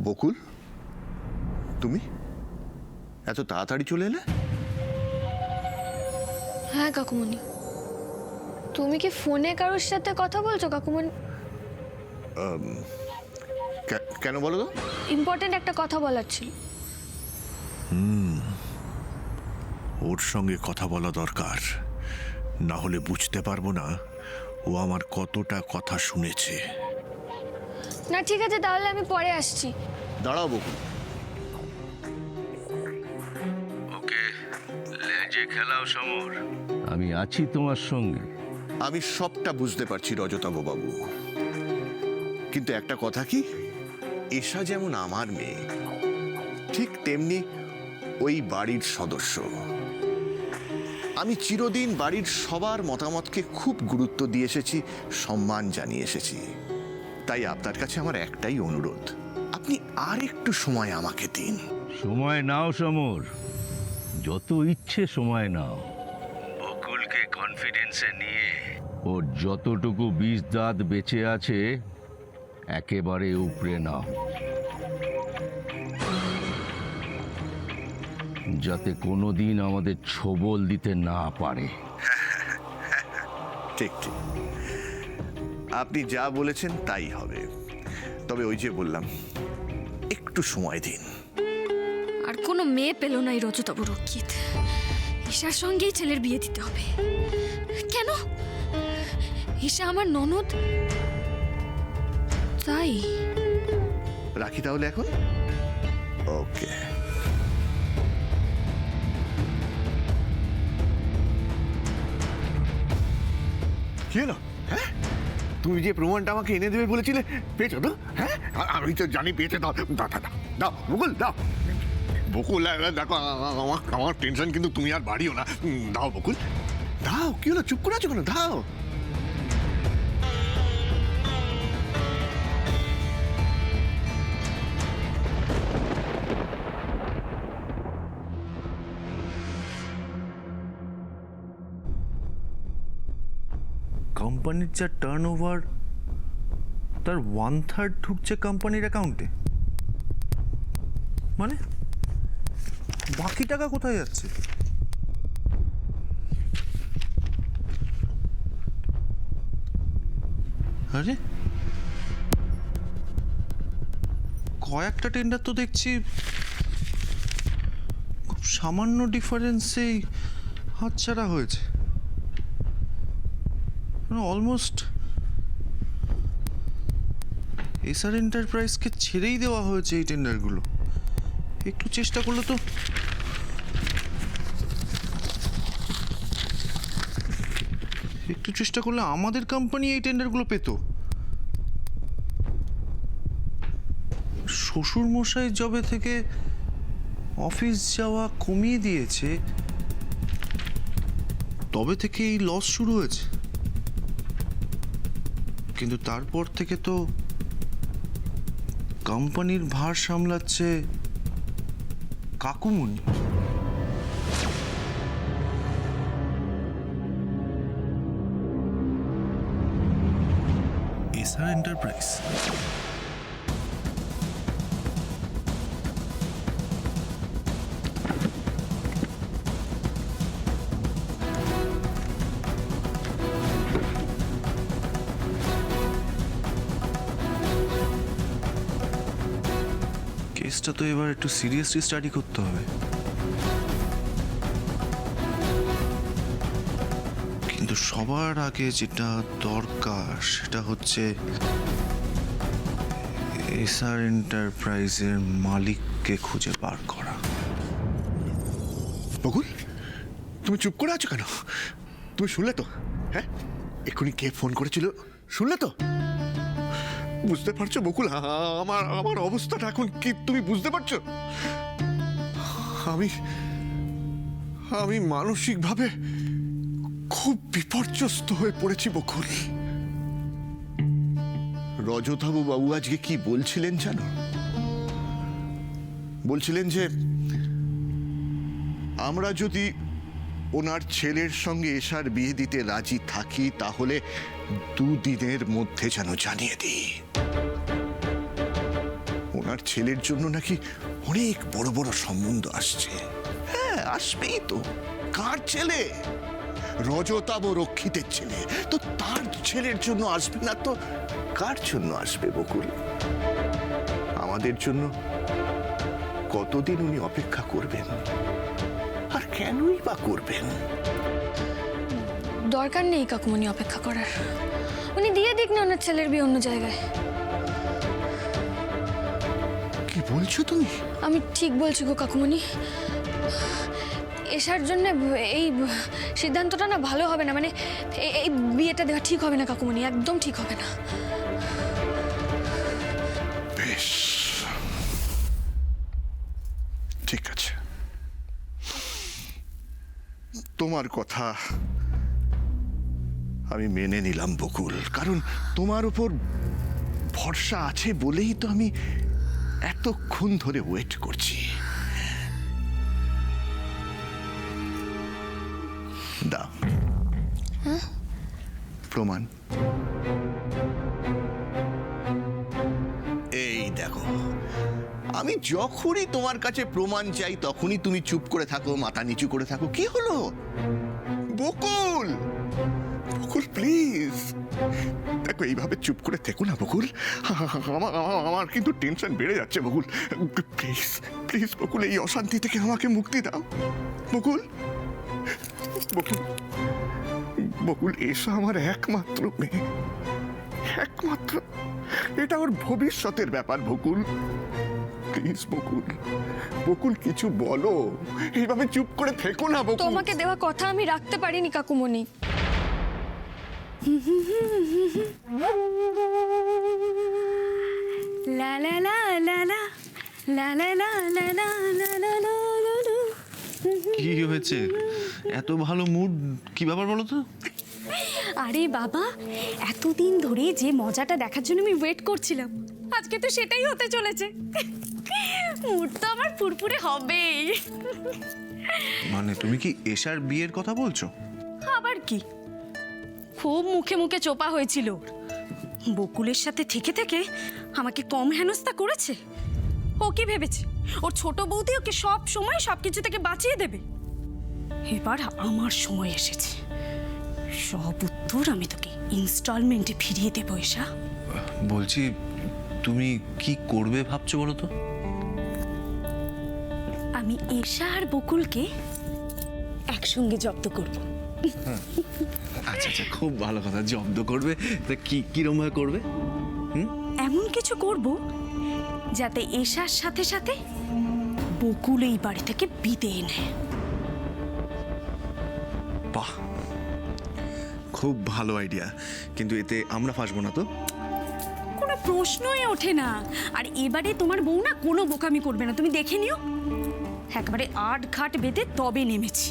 বকুল, তুমি এত তাড়াতাড়ি চলে এলে? হ্যাঁ কাকুমণি, তুমি কি ফোনে কারোর সাথে কথা বলছো কাকুমণি? কেন বলো তো? ইম্পর্টেন্ট একটা কথা বলার ছিল। ওর সঙ্গে কথা বলা দরকার, না হলে বুঝতে পারবো না ও আমার কতটা কথা শুনেছে। না ঠিক আছে, তাহলে আমি পরে আসছি। দাঁড়াও বকুল। ওকে লেজে খেলাও সমর, আমি আছি তোমার সঙ্গে। আমি সবটা বুঝতে পারছি রজতাভ বাবু, কিন্তু একটা কথা কি, এশা যেমন আমার মেয়ে, ঠিক তেমনি ওই বাড়ির সদস্য। আমি চিরদিন বাড়ির সবার মতামতকে খুব গুরুত্ব দিয়ে এসেছি, সম্মান জানিয়ে এসেছি। তাই আপনার কাছে আমার একটাই অনুরোধ, আপনি আর একটু সময় আমাকে দিন। সময় নাও সমর, যত ইচ্ছে সময় নাও। বকুলকে কনফিডেন্সে নিয়ে ওর যতটুকু বিষ দাঁত বেঁচে আছে একেবারে উপড়ে নাও, যাতে কোনোদিন আমাদের ছোবল দিতে না পারে। ঠিক ঠিক, আপনি যা বলেছেন তাই হবে। তবে ওই যে বললাম, একটু সময় দিন। আর কোনো মেয়ে পেল না এই রজতাভ রক্ষিত, ঈশার সঙ্গেই ছেলের বিয়ে দিতে হবে। কেন? ঈশা আমার ননদ, তাই। রাখি তাহলে এখন। ওকে। কি হলো? হ্যাঁ, তুমি যে প্রমাণটা আমাকে এনে দেবে বলেছিলে, পেয়েছো তো? হ্যাঁ, আমি তো জানি পেয়েছে। দাও দাও দাও দাও বকুল, দাও বকুল। দেখো আমার টেনশন কিন্তু তুমি আর বাড়িও না। দাও বকুল, দাও। কি হলো, চুপ করে আছো কেন? দাও। কোম্পানির যা টার্নওভার, তার 1/3 ঢুকছে কোম্পানির অ্যাকাউন্টে। মানে বাকি টাকা কোথায় যাচ্ছে? আরে কয়েকটা টেন্ডার তো দেখছি খুব সামান্য ডিফারেন্সেই হাতছাড়া হয়েছে। অলমোস্ট এসআর এন্টারপ্রাইজকে ছেড়েই দেওয়া হয়েছে এই টেন্ডারগুলো। একটু চেষ্টা করলে তো আমাদের কোম্পানি এই টেন্ডারগুলো পেত। শ্বশুর মশাই জবে থেকে অফিস যাওয়া কমিয়ে দিয়েছে, তবে থেকে এই লস শুরু হয়েছে। কিন্তু তারপর থেকে তো কোম্পানির ভার সামলাচ্ছে কাকুমণি। এসআর এন্টারপ্রাইজ, কেসটা তো এবার একটু সিরিয়াসলি স্টাডি করতে হবে। কিন্তু সবার আগে যেটা দরকার সেটা হচ্ছে এসআর এন্টারপ্রাইজের মালিককে খুঁজে বার করা। বকুল, তুমি চুপ করে আছো কেন? তুমি শুনলে তো? হ্যাঁ, এক্ষুনি কে ফোন করেছিল শুনলে তো? বুঝতে পারছো বকুল, আমার আমার অবস্থাটা এখন কি তুমি বুঝতে পারছো? আমি আমি মানসিকভাবে খুব বিপর্যস্ত হয়ে পড়েছি বকুল। রজতাভ বাবু আজকে কি বলছিলেন জানো? বলছিলেন যে আমরা যদি ওনার ছেলের সঙ্গে এশার বিয়ে দিতে রাজি থাকি তাহলে 2 দিনের মধ্যে যেন জানিয়ে দিই। ওনার ছেলের জন্য নাকি অনেক বড় বড় সম্বন্ধ আসছে। হ্যাঁ, আসবেই তো। কার ছেলে? রজতাভ রক্ষিতের ছেলে। তো তার ছেলের জন্য আসবে না তো কার জন্য আসবে বকুল? আমাদের জন্য কতদিন উনি অপেক্ষা করবেন, আর কেনই বা করবেন? দরকার নেই কাকুমণি অপেক্ষা করার। উনি দিয়ে দিক না ওনার ছেলের বিয়ে অন্য জায়গায়। কি বলছো তুমি? আমি ঠিক বলছি গো কাকুমণি। এসার জন্য এই সিদ্ধান্তটা না ভালো হবে না, মানে এই বিয়েটা দেওয়া ঠিক হবে না কাকুমণি, একদম ঠিক হবে না। বেশ, ঠিক আছে, তোমার কথা আমি মেনে নিলাম বকুল। কারণ তোমার উপর ভরসা আছে বলেই তো আমি এতক্ষণ ধরে ওয়েট করছি। দাও প্রমাণ। এই দেখো, আমি যখনই তোমার কাছে প্রমাণ চাই তখনই তুমি চুপ করে থাকো, মাথা নিচু করে থাকো। কি হলো বকুল? বকুল প্লিজ, দেখো এইভাবে চুপ করে থেকো না বকুল। আমার কিন্তু টেনশন বেড়ে যাচ্ছে বকুল। প্লিজ প্লিজ বকুল, এই অশান্তি থেকে আমাকে মুক্তি দাও বকুল। বকুল, বকুল এসা আমার একমাত্র মেয়ে, একমাত্র। এটা ওর ভবিষ্যতের ব্যাপার বকুল। প্লিজ বকুল, বকুল কিছু বলো, এইভাবে চুপ করে থেকো না বকুল। তোমাকে দেওয়া কথা আমি রাখতে পারিনি কাকুমণি। লা লা লা লা লা লা লা লা লা লা লা লা লা লা। কি হয়েছে? এত ভালো মুড, কি ব্যাপার বলো তো? আরে বাবা, এতদিন ধরে যে মজাটা দেখার জন্য আমি ওয়েট করছিলাম, আজকে তো সেটাই হতে চলেছে। মুড তো আমার ফুরফুরে হবেই। মানে তুমি কি এশার বিয়ের কথা বলছো? আবার কি, খুব মুখে মুখে চোপা হয়েছিল। বকুলের সাথে থেকে থেকে আমাকে কম হেনস্থা করেছে। ও কি ভেবেছে ওর ছোট বৌদি ওকে সব সময় সবকিছু থেকে বাঁচিয়ে দেবে? এবার আমার সময় এসেছে, সব উত্তর আমি তোকে ইনস্টলমেন্টে ফিরিয়ে দেবো। এসা, বলছি তুমি কি করবে ভাবছো বলো তো? আমি এশা আর বকুলকে একসঙ্গে জব্দ করব। আচ্ছা আচ্ছা, খুব ভালো কথা। জব্দ করবে? তা কি কিরম ভাবে করবে? এমন কিছু করব যাতে এশার সাথে সাথে বকুল এই বাড়ি থেকে বিদেয় নেয়। বাহ, খুব ভালো আইডিয়া। কিন্তু এতে আমরা ফাঁসবো না তো? কোনো প্রশ্নই ওঠে না। আর এবারে তোমার বউ না কোনো বোকামি করবে না, তুমি দেখে নিও। একবারে আট ঘাট বেঁধে তবে নেমেছি।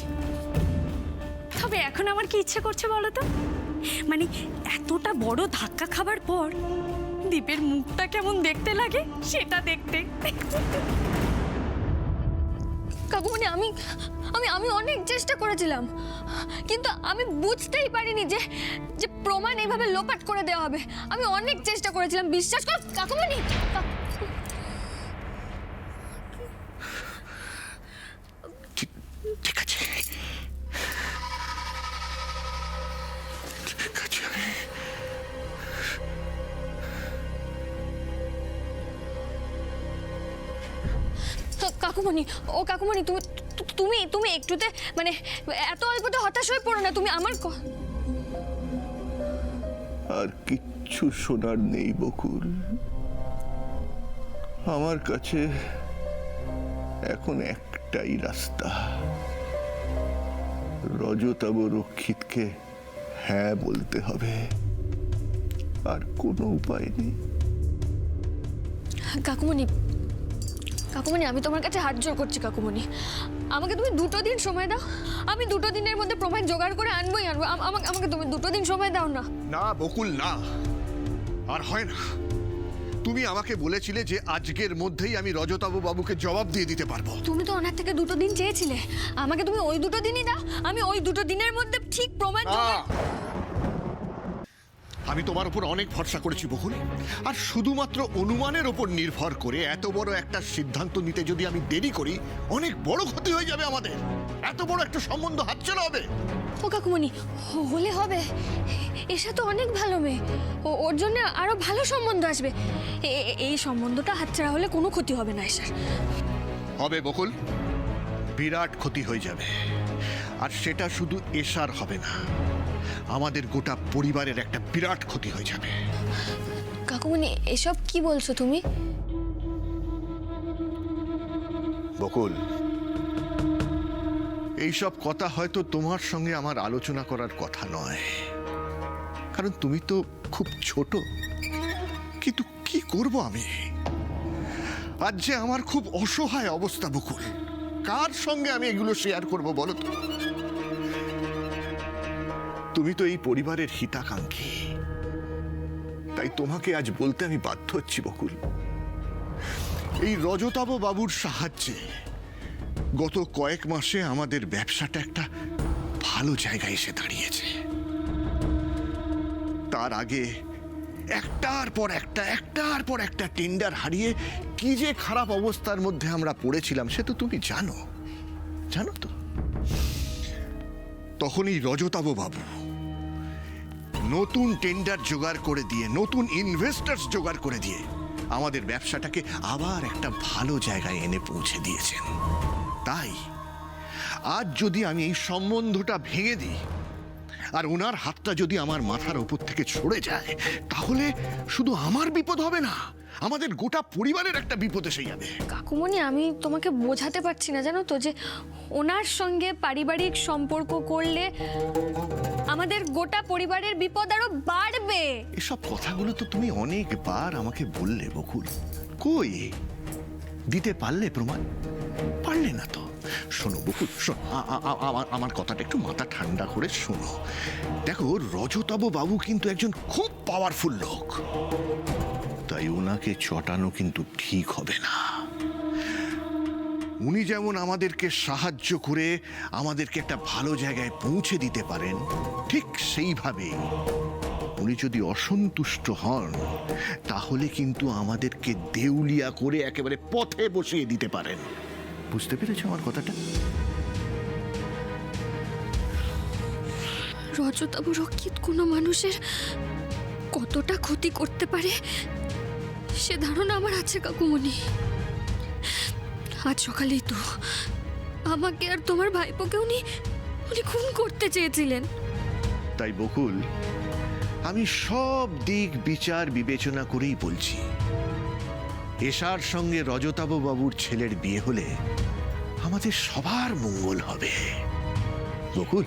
তবে এখন আমার কি ইচ্ছে করছে বলো তো, মানে এতটা বড় ধাক্কা খাবার পর দীপের মুখটা কেমন দেখতে লাগে সেটা দেখতে। কাকুমণি, আমি আমি আমি অনেক চেষ্টা করেছিলাম, কিন্তু আমি বুঝতেই পারিনি যে যে প্রমাণ এইভাবে লোপাট করে দেওয়া হবে। আমি অনেক চেষ্টা করেছিলাম, বিশ্বাস করো কাকুমণি। ঠিক আছে, ঠিক আছে। কাকুমণি, ও কাকুমণি, তুমি তুমি তুমি একটুতে মানে এত অল্পতে হতাশ হয়ে পড়ো না। তুমি আমার আর কিচ্ছু শোনার নেই বকুল। আমার কাছে এখন একটাই রাস্তা, রজতাভ রক্ষিতকে হ্যাঁ বলতে হবে, আর কোনো উপায় নেই। কাকুমণি, কাকুমণি, আমি তোমার কাছে হাত জোড় করছি কাকুমণি। আমাকে তুমি 2 দিন সময় দাও। আমি 2 দিনের মধ্যে প্রমাণ জোগাড় করে আনবোই আনবো। আমাকে তুমি 2 দিন সময় দাও না। না বকুল, না, আর হয় না। তুমি আমাকে বলেছিলে যে আজকের মধ্যেই আমি রজতাভ বাবুকে জবাব দিয়ে দিতে পারবো। তুমি তো ওনার থেকে 2 দিন চেয়েছিলে, আমাকে তুমি ওই 2 দিনই দাও। আমি ওই 2 দিনের মধ্যে ঠিক প্রমাণ জোগাড়। আমি তোমার উপর অনেক ভরসা করেছি বকুল, আর শুধুমাত্র অনুমানের উপর নির্ভর করে এত বড় একটা সিদ্ধান্ত নিতে যদি আমি দেরি করি, অনেক বড় ক্ষতি হয়ে যাবে আমাদের। এত বড় একটা সম্বন্ধ হাতছাড়া হবে। ও কাকুমণি, হলে হবে। এসা তো অনেক ভালো মেয়ে, ওর জন্য আরো ভালো সম্বন্ধ আসবে। এই সম্বন্ধটা হাতছাড়া হলে কোনো ক্ষতি হবে না এসার। হবে বকুল, বিরাট ক্ষতি হয়ে যাবে। আর সেটা শুধু এশার হবে না, আমাদের গোটা পরিবারের একটা বিরাট ক্ষতি হয়ে যাবে। কাকুমণি, এসব কি বলছো তুমি? বকুল, এইসব কথা হয়তো তোমার সঙ্গে আমার আলোচনা করার কথা নয়, কারণ তুমি তো খুব ছোট। কিন্তু কি করব আমি? আজ যে আমার খুব অসহায় অবস্থা বকুল, কার সঙ্গে আমি এগুলো শেয়ার করব বলো তো? তুমি তো এই পরিবারের হিতাকাঙ্ক্ষী, তাই তোমাকে আজ বলতে আমি বাধ্য হচ্ছি বকুল। এই রজতাভ বাবুর সাহায্যে গত কয়েক মাসে আমাদের ব্যবসাটা একটা ভালো জায়গায় এসে দাঁড়িয়েছে। তার আগে একটার পর একটা টেন্ডার হারিয়ে কি যে খারাপ অবস্থার মধ্যে আমরা পড়েছিলাম সে তো তুমি জানো তো। তখনই রজতাভ বাবু নতুন টেন্ডার জোগাড় করে দিয়ে, নতুন ইনভেস্টার্স জোগাড় করে দিয়ে আমাদের ব্যবসাটাকে আবার একটা ভালো জায়গায় এনে পৌঁছে দিয়েছেন। তাই আজ যদি আমি এই সম্বন্ধটা ভেঙে দিই আর ওনার হাতটা যদি আমার মাথার উপর থেকে সরে যায়, তাহলে শুধু আমার বিপদ হবে না, আমাদের গোটা পরিবারের একটা বিপদ এসে যাবে। কাকুমণি, আমি তোমাকে বোঝাতে পারছি না জানো তো, যে ওনার সঙ্গে পারিবারিক সম্পর্ক করলে আমাদের গোটা পরিবারের বিপদ আরো বাড়বে। এসব কথাগুলো তো তুমি অনেকবার আমাকে বললে বকুল, কই দিতে পারলে প্রমাণ? পারলে না তো। শোনো বকুল, শোনো, আমার কথাটা একটু মাথা ঠান্ডা করে শোনো। দেখো, রজতাভ বাবু কিন্তু একজন খুব পাওয়ারফুল লোক, তাই ওনাকে চটানো কিন্তু ঠিক হবে না। উনি যেমন আমাদেরকে সাহায্য করে আমাদেরকে একটা ভালো জায়গায় পৌঁছে দিতে পারেন, ঠিক সেইভাবে উনি যদি অসন্তুষ্ট হন, তাহলে কিন্তু আমাদেরকে দেউলিয়া করে একেবারে পথে বসিয়ে দিতে পারেন। বুঝতে পেরেছো আমার কথাটা? রজতাভ রক্ষিত কোনো মানুষের কতটা ক্ষতি করতে পারে সে ধারণা আমার আছে কাকুমণি। আজ সকালেই তো আমাকে আর তোমার ভাইপোকে উনি খুন করতে চেয়েছিলেন। তাই বকুল, আমি সব দিক বিচার বিবেচনা করেই বলছি, এশার সঙ্গে রজতাভ বাবুর ছেলের বিয়ে হলে আমাদের সবার মঙ্গল হবে। বকুল,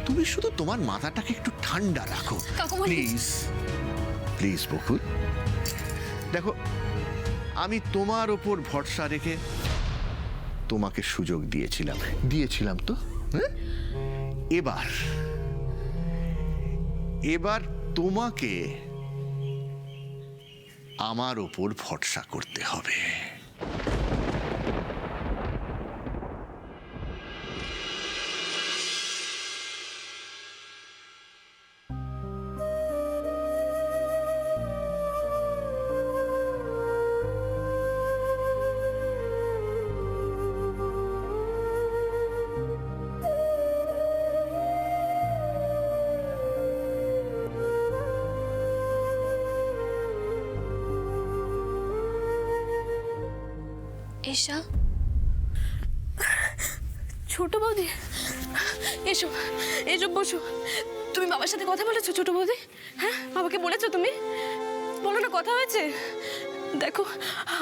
তুমি শুধু তোমার মাথাটাকে একটু ঠান্ডা রাখো কাকুমণি। প্লিজ বকুল। দেখো, আমি তোমার ওপর ভরসা রেখে তোমাকে সুযোগ দিয়েছিলাম তো, হ্যাঁ? এবার তোমাকে আমার ওপর ভরসা করতে হবে। এশা, ছোট বৌদি, এসো এসো, বসো। তুমি বাবার সাথে কথা বলেছো ছোট বৌদি? হ্যাঁ, বাবাকে বলেছো তুমি? বলো না, কথা হয়েছে? দেখো,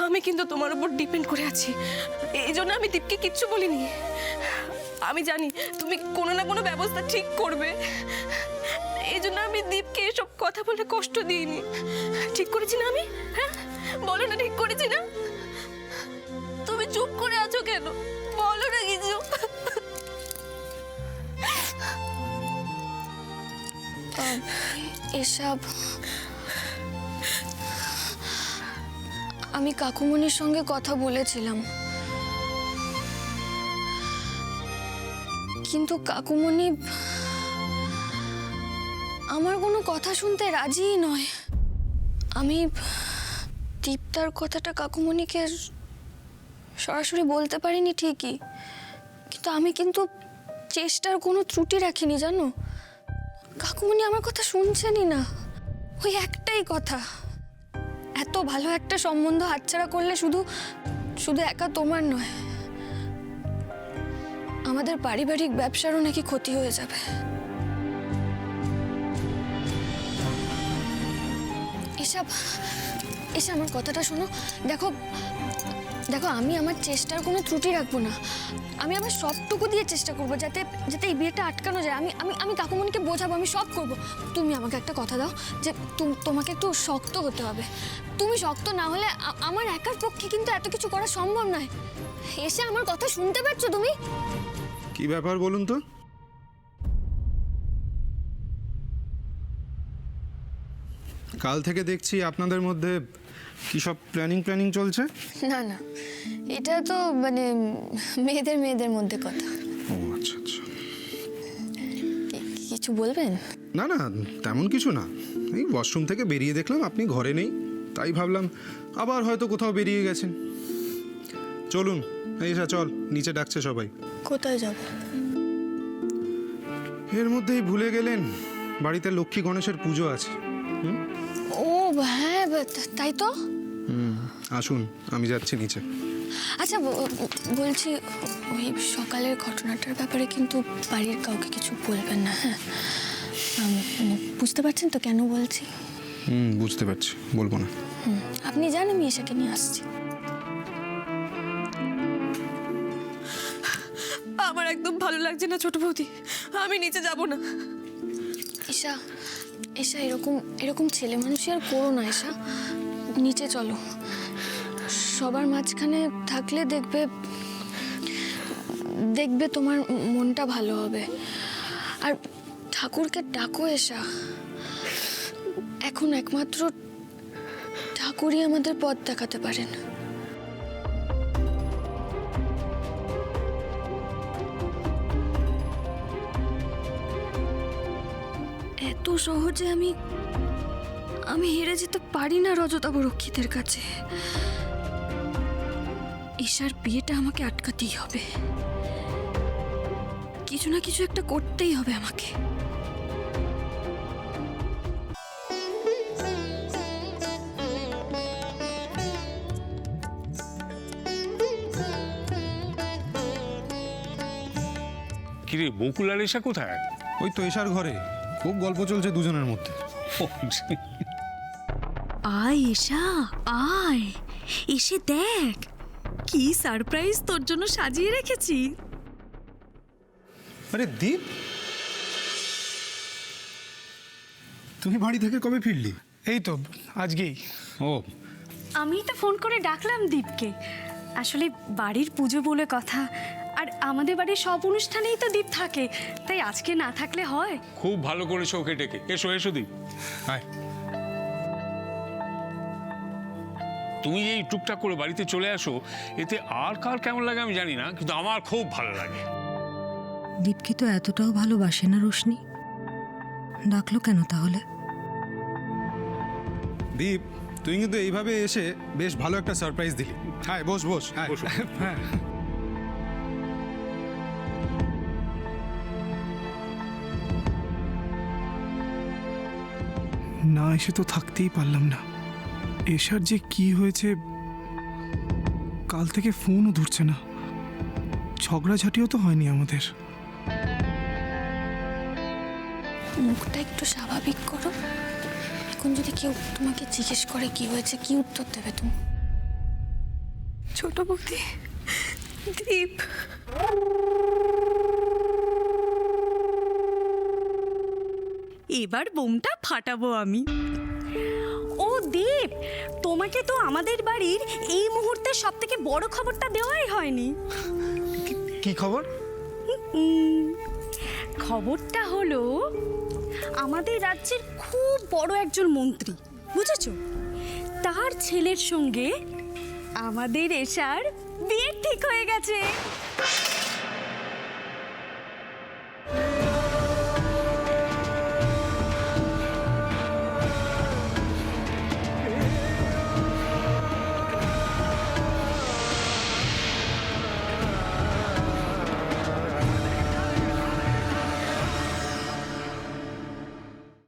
আমি কিন্তু তোমার উপর ডিপেন্ড করে আছি, এই জন্য আমি দীপকে কিচ্ছু বলিনি। আমি জানি তুমি কোনো না কোনো ব্যবস্থা ঠিক করবে, এই জন্য আমি দীপকে এসব কথা বলে কষ্ট দিইনি। ঠিক করেছি না আমি? হ্যাঁ, বলো না, ঠিক করেছি না? তুমি চুপ করে আছো কেন? বলো না কিছু। এসব আমি কাকুমণির সঙ্গে কথা বলেছিলাম, কিন্তু কাকুমণি আমার কোনো কথা শুনতে রাজিই নয়। আমি দীপ্তার কথাটা কাকুমণিকে সরাসরি বলতে পারিনি ঠিকই, কিন্তু আমি চেষ্টার কোনো ত্রুটি রাখিনি জানো। কাকুমণি আমার কথা শুনছেনই না। ওই একটাই কথা, এত ভালো একটা সম্বন্ধ হাতছাড়া করলে শুধু শুধু একা তোমার নয়, আমাদের পারিবারিক ব্যবসারও নাকি ক্ষতি হয়ে যাবে। এসব আমার কথাটা শোনো। দেখো দেখো, আমি আমার চেষ্টার কোনো ত্রুটি রাখবো না। আমি আমার সবটুকু দিয়ে চেষ্টা করবো যাতে যাতে এই বিয়েটা আটকানো যায়। আমি আমি আমি কাকুমণিকে বোঝাবো, আমি সব করব। তুমি আমাকে একটা কথা দাও যে তোমাকে একটু শক্ত হতে হবে। তুমি শক্ত না হলে আমার একার পক্ষে কিন্তু এত কিছু করা সম্ভব নয়। এসে আমার কথা শুনতে পাচ্ছ তুমি? কি ব্যাপার বলুন তো? কাল থেকে দেখছি আপনাদের মধ্যে কি সব প্ল্যানিং চলছে। না না, এটা তো মানে মেয়েদের মধ্যে কথা। ও আচ্ছা আচ্ছা। কিছু বলবেন? না না, তেমন কিছু না। এই ওয়াশরুম থেকে বেরিয়ে দেখলাম আপনি ঘরে নেই, তাই ভাবলাম আবার হয়তো কোথাও বেরিয়ে গেছেন। চলুন, এইসা চল, নিচে ডাকছে সবাই। কোথায় যাব? এর মধ্যেই ভুলে গেলেন, বাড়িতে লক্ষ্মী গণেশের পুজো আছে। ও হ্যাঁ, তাই তো। আসুন, আমি যাচ্ছি নিচে। আচ্ছা বলছি, ওই সকালের ঘটনাটার ব্যাপারে কিন্তু বাড়ির কাউকে কিছু বলবেন না, হ্যাঁ? বুঝতে পারছেন তো কেন বলছি? বুঝতে পারছি, বলবো না। আপনি যান, আমি এসাকে নিয়ে আসছি। আমার একদম ভালো লাগছে না ছোট বৌদি, আমি নিচে যাব না। ঈশা ঈশা, এরকম ছেলে মানুষই আর করো না ঈশা। নিচে চলো। সবার মাঝখানে থাকলে দেখবে তোমার মনটা ভালো হবে। আর ঠাকুরকে ডাকো ঈশা। এখন একমাত্র ঠাকুরই আমাদের পথ দেখাতে পারেন। এত সহজে আমি হেরে যেতে পারি না রজতাভ রক্ষিতের কাছে। ঈশার বিয়েটা আমাকে আটকাতেই হবে। কিছু না কিছু একটা করতেই হবে আমাকে। কিরে, বকুল আর এসা কোথায়? ওই তো এশার ঘরে খুব গল্প চলছে দুজনের মধ্যে। আয় ঈশা, আয়, এসে দেখ কি সারপ্রাইজ তোর জন্য সাজিয়ে রেখেছি। আরে দীপ, তুমি বাড়ি থেকে কবে ফিরলি? এই তো আজকেই। ও, আমি তো ফোন করে ডাকলাম দীপকে। আসলে বাড়ির পুজো বলে কথা, আর আমাদের বাড়ির সব অনুষ্ঠানেই তো দীপ থাকে, তাই আজকে না থাকলে হয়? খুব ভালো করেছো ওকে ডেকে। এসো এসো দীপ। আয়। তুমি এই টুকটাক করে বাড়িতে চলে আসো, এতে আর কার কেমন লাগে আমি জানি না, কিন্তু আমার খুব ভালো লাগে। দীপকে তো এতটাও ভালোবাসে না রোশনি, ডাকলো কেন তাহলে? দীপ, তুই কিন্তু এইভাবে এসে বেশ ভালো একটা সারপ্রাইজ দিলি। হ্যাঁ, বস বস। হ্যাঁ, না এসে তো থাকতেই পারলাম না। এসার যে কি হয়েছে, কাল থেকে ফোনও ধরছে না। ঝগড়াঝাটিও তো হয়নি আমাদের। মুখটা একটু স্বাভাবিক করো। এখন যদি কেউ তোমাকে জিজ্ঞেস করে কি হয়েছে, কি উত্তর দেবে তুমি? ছোট বৌদি, দীপ। এবার বোমটা ফাটাবো আমি। ও দীপ, তোমাকে তো আমাদের বাড়ির এই মুহূর্তে সব থেকে বড় খবরটা দেওয়াই হয়নি। কি খবর? খবরটা হলো, আমাদের রাজ্যের খুব বড় একজন মন্ত্রী, বুঝেছো, তার ছেলের সঙ্গে আমাদের এশার বিয়ে ঠিক হয়ে গেছে।